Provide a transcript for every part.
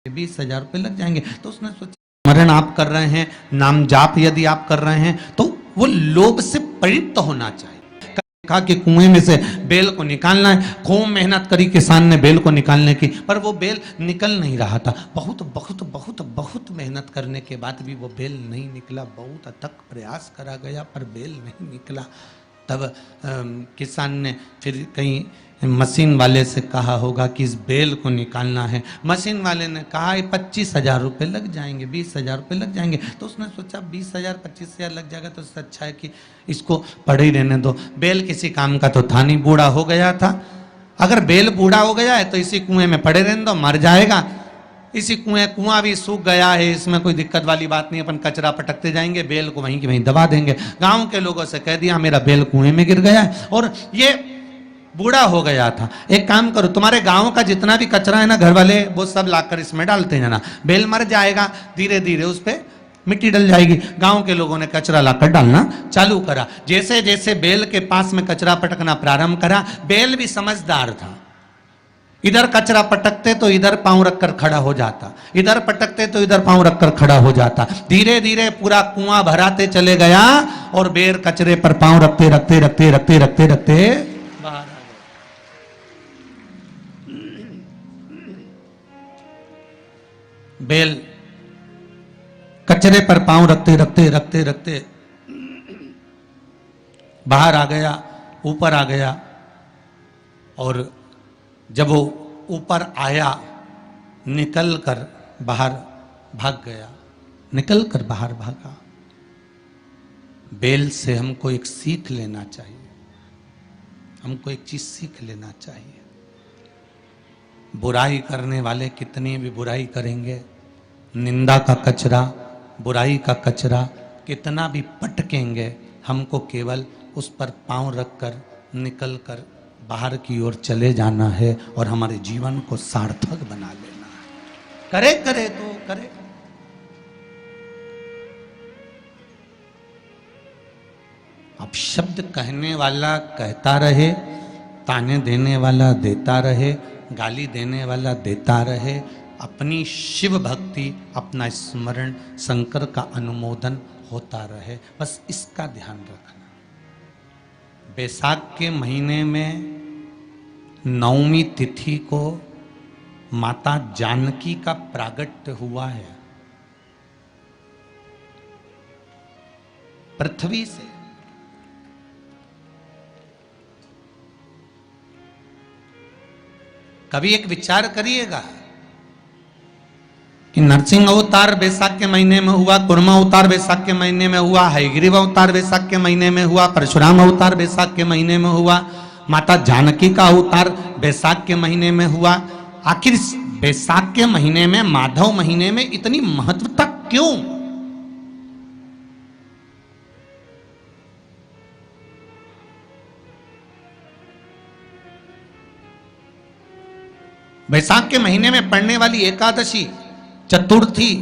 20,000 रुपये लग जाएंगे। तो उसने सोचा स्मरण आप कर रहे हैं, नाम जाप यदि आप कर रहे हैं तो वो लोभ से पवित्र होना चाहिए। कहा कि कुएं में से बेल को निकालना है, खूब मेहनत करी किसान ने बेल को निकालने की, पर वो बेल निकल नहीं रहा था। बहुत बहुत बहुत बहुत मेहनत करने के बाद भी वो बेल नहीं निकला। बहुत अथक प्रयास करा गया पर बेल नहीं निकला। तब किसान ने फिर कहीं मशीन वाले से कहा होगा कि इस बेल को निकालना है। मशीन वाले ने कहा 25,000 रुपये लग जाएंगे, 20,000 रुपये लग जाएंगे। तो उसने सोचा 20,000 25,000 लग जाएगा तो इससे अच्छा है कि इसको पड़े ही रहने दो। बेल किसी काम का तो था नहीं, बूढ़ा हो गया था। अगर बेल बूढ़ा हो गया है तो इसी कुएं में पड़े रहने दो, मर जाएगा। इसी कुआं भी सूख गया है, इसमें कोई दिक्कत वाली बात नहीं, अपन कचरा पटकते जाएंगे, बेल को वहीं की वहीं दबा देंगे। गांव के लोगों से कह दिया मेरा बेल कुएं में गिर गया है और ये बूढ़ा हो गया था। एक काम करो, तुम्हारे गांव का जितना भी कचरा है ना, घर वाले वो सब लाकर इसमें डालते हैं ना, बेल मर जाएगा, धीरे धीरे उस पे मिट्टी डल जाएगी। गांव के लोगों ने कचरा लाकर डालना चालू करा। जैसे जैसे बेल के पास में कचरा पटकना प्रारंभ करा, बेल भी समझदार था। इधर कचरा पटकते तो इधर पांव रखकर खड़ा हो जाता, इधर पटकते तो इधर पांव रखकर खड़ा हो जाता। धीरे धीरे पूरा कुआं भराते चले गया और बेर कचरे पर पांव रखते रखते रखते रखते रखते रखते बाहर आ गया। बेल कचरे पर पांव रखते रखते रखते रखते बाहर आ गया, ऊपर आ गया। और जब वो ऊपर आया, निकल कर बाहर भाग गया, निकल कर बाहर भागा। बेल से हमको एक सीख लेना चाहिए, हमको एक चीज सीख लेना चाहिए। बुराई करने वाले कितनी भी बुराई करेंगे, निंदा का कचरा, बुराई का कचरा कितना भी पटकेंगे, हमको केवल उस पर पांव रखकर निकल कर बाहर की ओर चले जाना है और हमारे जीवन को सार्थक बना लेना है। करे करे तो करे। अब शब्द कहने वाला कहता रहे, ताने देने वाला देता रहे, गाली देने वाला देता रहे। अपनी शिव भक्ति, अपना स्मरण, शंकर का अनुमोदन होता रहे, बस इसका ध्यान रखना। बैसाख के महीने में नवमी तिथि को माता जानकी का प्रागट्य हुआ है पृथ्वी से। कभी एक विचार करिएगा कि नरसिंह अवतार बैसाख के महीने में हुआ, कुर्मा अवतार बैसाख के महीने में हुआ, हयग्रीव अवतार बैसाख के महीने में हुआ, परशुराम अवतार बैसाख के महीने में हुआ, माता जानकी का अवतार बैसाख के महीने में हुआ। आखिर बैसाख के महीने में, माधव महीने में इतनी महत्वता क्यों? बैसाख के महीने में पड़ने वाली एकादशी, चतुर्थी,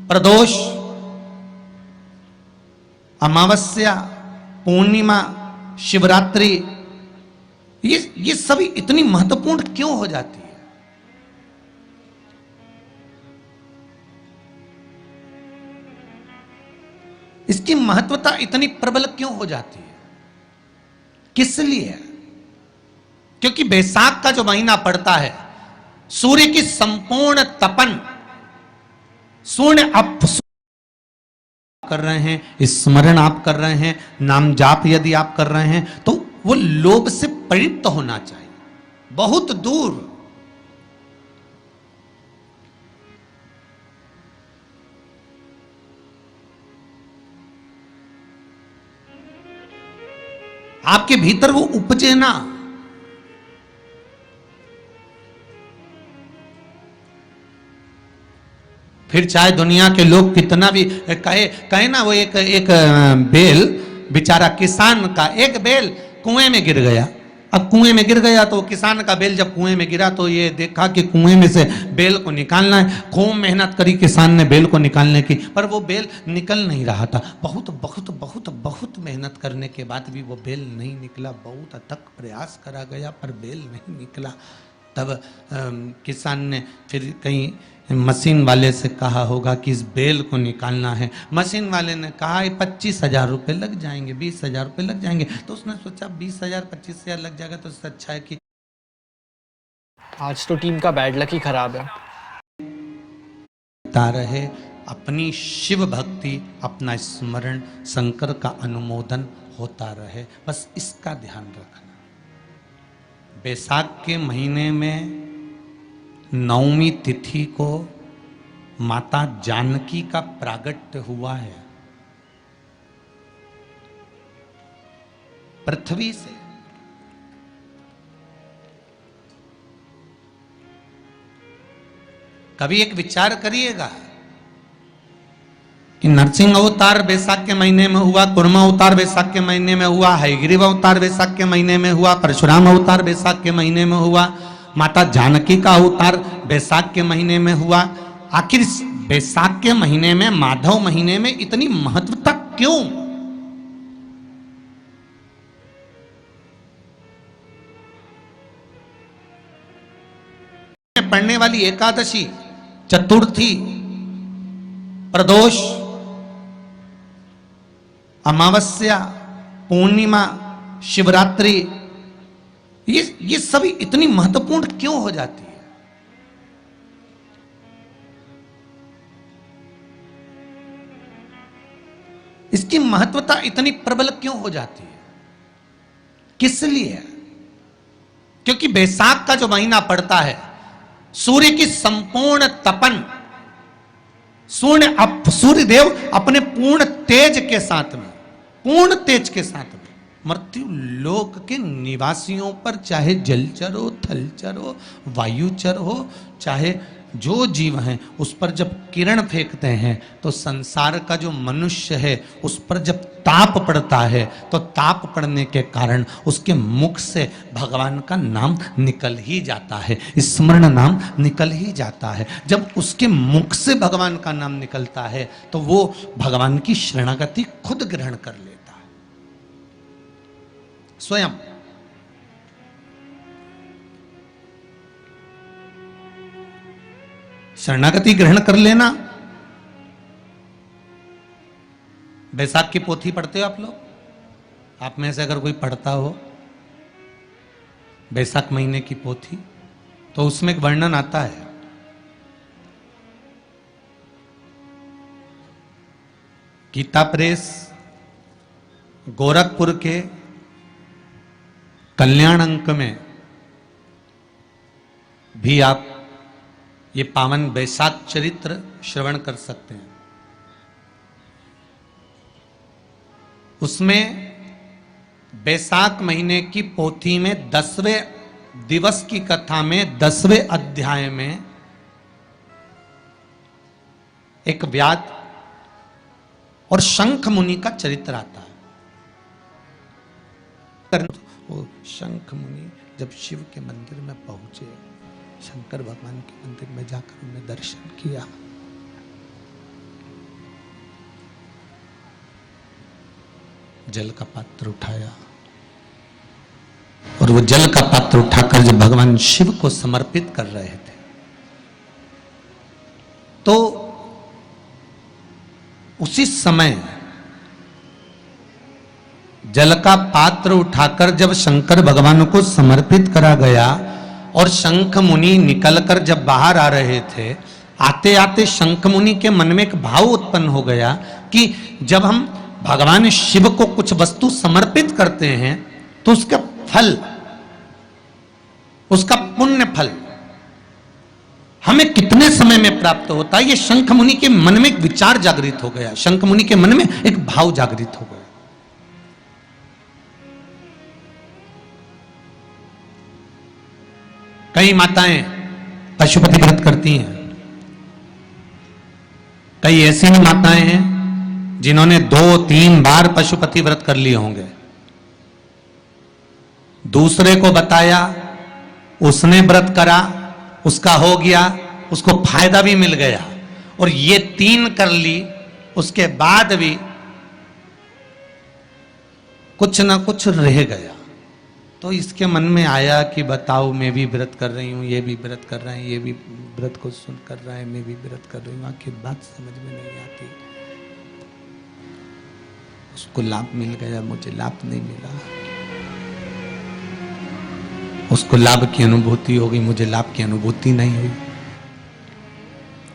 प्रदोष, अमावस्या, पूर्णिमा, शिवरात्रि, ये सभी इतनी महत्वपूर्ण क्यों हो जाती है? इसकी महत्वता इतनी प्रबल क्यों हो जाती है? किस लिए? क्योंकि बैसाख का जो महीना पड़ता है, सूर्य की संपूर्ण तपन, सूर्य आप कर रहे हैं, स्मरण आप कर रहे हैं, नाम जाप यदि आप कर रहे हैं तो वो लोभ से पवित्र होना चाहिए, बहुत दूर। आपके भीतर वो उपजे ना। फिर चाहे दुनिया के लोग कितना भी कहे ना, वो एक बेल बेचारा किसान का, एक बेल कुएं में गिर गया। अब कुएं में गिर गया तो किसान का बेल जब कुएं में गिरा तो ये देखा कि कुएं में से बेल को निकालना है। खूब मेहनत करी किसान ने बेल को निकालने की, पर वो बेल निकल नहीं रहा था। बहुत बहुत बहुत बहुत मेहनत करने के बाद भी वो बेल नहीं निकला। बहुत अथक प्रयास करा गया पर बेल नहीं निकला। तब किसान ने फिर कहीं मशीन वाले से कहा होगा कि इस बेल को निकालना है। मशीन वाले ने कहा 25,000 रुपये लग जाएंगे, 20,000 रुपये लग जाएंगे। तो उसने सोचा 20,000 25,000 लग जाएगा तो इससे अच्छा है कि आज तो टीम का बैड लक ही खराब है। रहे अपनी शिव भक्ति, अपना स्मरण, शंकर का अनुमोदन होता रहे, बस इसका ध्यान रखना। बैसाख के महीने में 9वीं तिथि को माता जानकी का प्रागट्य हुआ है पृथ्वी से। कभी एक विचार करिएगा कि नरसिंह अवतार बैसाख के महीने में हुआ, कुर्मा अवतार बैसाख के महीने में हुआ, हयग्रीव अवतार बैसाख के महीने में हुआ, परशुराम अवतार बैसाख के महीने में हुआ, माता जानकी का अवतार बैसाख के महीने में हुआ। आखिर बैसाख के महीने में, माधव महीने में इतनी महत्वता क्यों? पढ़ने वाली एकादशी, चतुर्थी, प्रदोष, अमावस्या, पूर्णिमा, शिवरात्रि, ये सभी इतनी महत्वपूर्ण क्यों हो जाती है? इसकी महत्वता इतनी प्रबल क्यों हो जाती है? किस लिए? क्योंकि बैसाख का जो महीना पड़ता है, सूर्य की संपूर्ण तपन, सूर्यदेव अपने पूर्ण तेज के साथ में, पूर्ण तेज के साथ में मृत्यु लोक के निवासियों पर, चाहे जलचर हो, थलचर हो, वायुचर हो, चाहे जो जीव हैं, उस पर जब किरण फेंकते हैं तो संसार का जो मनुष्य है उस पर जब ताप पड़ता है तो ताप पड़ने के कारण उसके मुख से भगवान का नाम निकल ही जाता है, स्मरण नाम निकल ही जाता है। जब उसके मुख से भगवान का नाम निकलता है तो वो भगवान की शरणागति खुद ग्रहण कर लेता है स्वयं। शरणागति ग्रहण कर लेना। बैसाख की पोथी पढ़ते हो आप लोग? आप में से अगर कोई पढ़ता हो बैसाख महीने की पोथी, तो उसमें एक वर्णन आता है गीता प्रेस गोरखपुर के कल्याण अंक में भी आप ये पावन बैसाख चरित्र श्रवण कर सकते हैं। उसमें बैसाख महीने की पोथी में 10वें दिवस की कथा में 10वें अध्याय में एक व्याध और शंख मुनि का चरित्र आता है। वो शंख मुनि जब शिव के मंदिर में पहुंचे, शंकर भगवान के मंदिर में जाकर उन्हें दर्शन किया, जल का पात्र उठाया और वो जल का पात्र उठाकर जब भगवान शिव को समर्पित कर रहे थे तो उसी समय जल का पात्र उठाकर जब शंकर भगवान को समर्पित करा गया और शंख मुनि निकलकर जब बाहर आ रहे थे, आते आते शंख मुनि के मन में एक भाव उत्पन्न हो गया कि जब हम भगवान शिव को कुछ वस्तु समर्पित करते हैं तो उसका फल, उसका पुण्य फल हमें कितने समय में प्राप्त होता है। ये शंख मुनि के मन में एक विचार जागृत हो गया, शंख मुनि के मन में एक भाव जागृत हो गया। कई माताएं पशुपति व्रत करती हैं, कई ऐसी भी माताएं हैं जिन्होंने 2-3 बार पशुपति व्रत कर लिए होंगे, दूसरे को बताया, उसने व्रत करा, उसका हो गया, उसको फायदा भी मिल गया, और ये 3 कर ली, उसके बाद भी कुछ ना कुछ रह गया। तो तो इसके मन में आया कि बताओ मैं भी व्रत कर रही हूँ, ये भी व्रत कर रहे हैं, ये भी व्रत को सुन कर रहा है, मैं भी व्रत कर रही हूँ, आखिर बात समझ में नहीं आती। उसको लाभ मिल गया, मुझे लाभ नहीं मिला। उसको लाभ की अनुभूति हो गई, मुझे लाभ की अनुभूति नहीं हुई।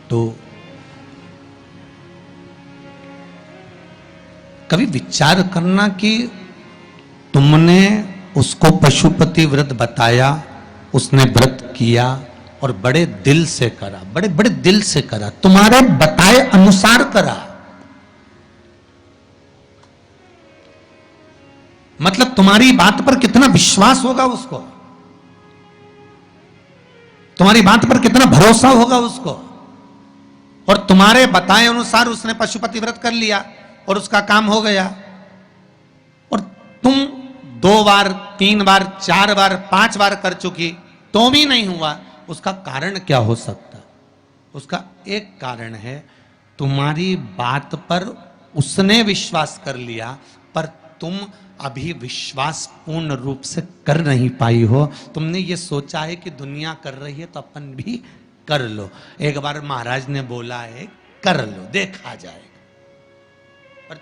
तो कभी विचार करना कि तुमने उसको पशुपति व्रत बताया, उसने व्रत किया और बड़े दिल से करा, बड़े बड़े दिल से करा, तुम्हारे बताए अनुसार करा। मतलब तुम्हारी बात पर कितना विश्वास होगा उसको, तुम्हारी बात पर कितना भरोसा होगा उसको। और तुम्हारे बताए अनुसार उसने पशुपति व्रत कर लिया और उसका काम हो गया। और तुम 2 बार 3 बार 4 बार 5 बार कर चुकी तो भी नहीं हुआ। उसका कारण क्या हो सकता? उसका एक कारण है, तुम्हारी बात पर उसने विश्वास कर लिया पर तुम अभी विश्वास पूर्ण रूप से कर नहीं पाई हो। तुमने ये सोचा है कि दुनिया कर रही है तो अपन भी कर लो। एक बार महाराज ने बोला है कर लो, देखा जाएगा। पर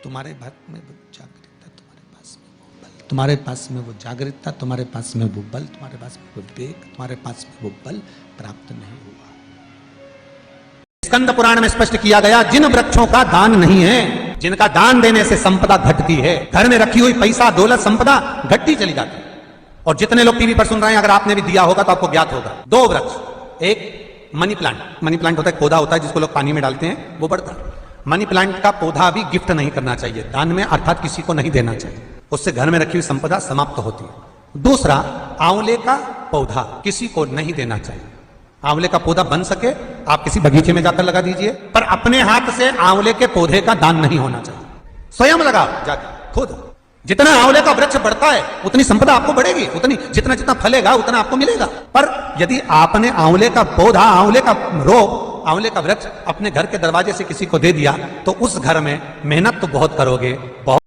तुम्हारे बात में वो जागृतता, तुम्हारे पास में वो बल, तुम्हारे पास में वो जागृतता, तुम्हारे पास में वो बल, तुम्हारे पास में वो विवेक, तुम्हारे पास में वो बल प्राप्त नहीं हुआ। स्कंद पुराण में स्पष्ट किया गया, जिन वृक्षों का दान नहीं है, जिनका दान देने से संपदा घटती है, घर में रखी हुई पैसा दौलत संपदा घटती चली जाती है। और जितने लोग टीवी पर सुन रहे हैं, अगर आपने भी दिया होगा तो आपको ज्ञात होगा, 2 वृक्ष, एक मनी प्लांट, मनी प्लांट होता है पौधा होता है जिसको लोग पानी में डालते हैं, वो बढ़ता है। मनी प्लांट का पौधा भी गिफ्ट नहीं करना चाहिए, दान में, अर्थात किसी को नहीं देना चाहिए, उससे घर में रखी हुई संपदा समाप्त होती है। दूसरा, आंवले का पौधा किसी को नहीं देना चाहिए। आंवले का पौधा बन सके आप किसी बगीचे में जाकर लगा दीजिए, पर अपने हाथ से आंवले के पौधे का दान नहीं होना चाहिए। स्वयं लगाओ जाकर खुद। जितना आंवले का वृक्ष बढ़ता है उतनी संपदा आपको बढ़ेगी, उतनी जितना जितना फलेगा उतना आपको मिलेगा। पर यदि आपने आंवले का पौधा, आंवले का रोप, आंवले का वृक्ष अपने घर के दरवाजे से किसी को दे दिया तो उस घर में मेहनत तो बहुत करोगे, बहुत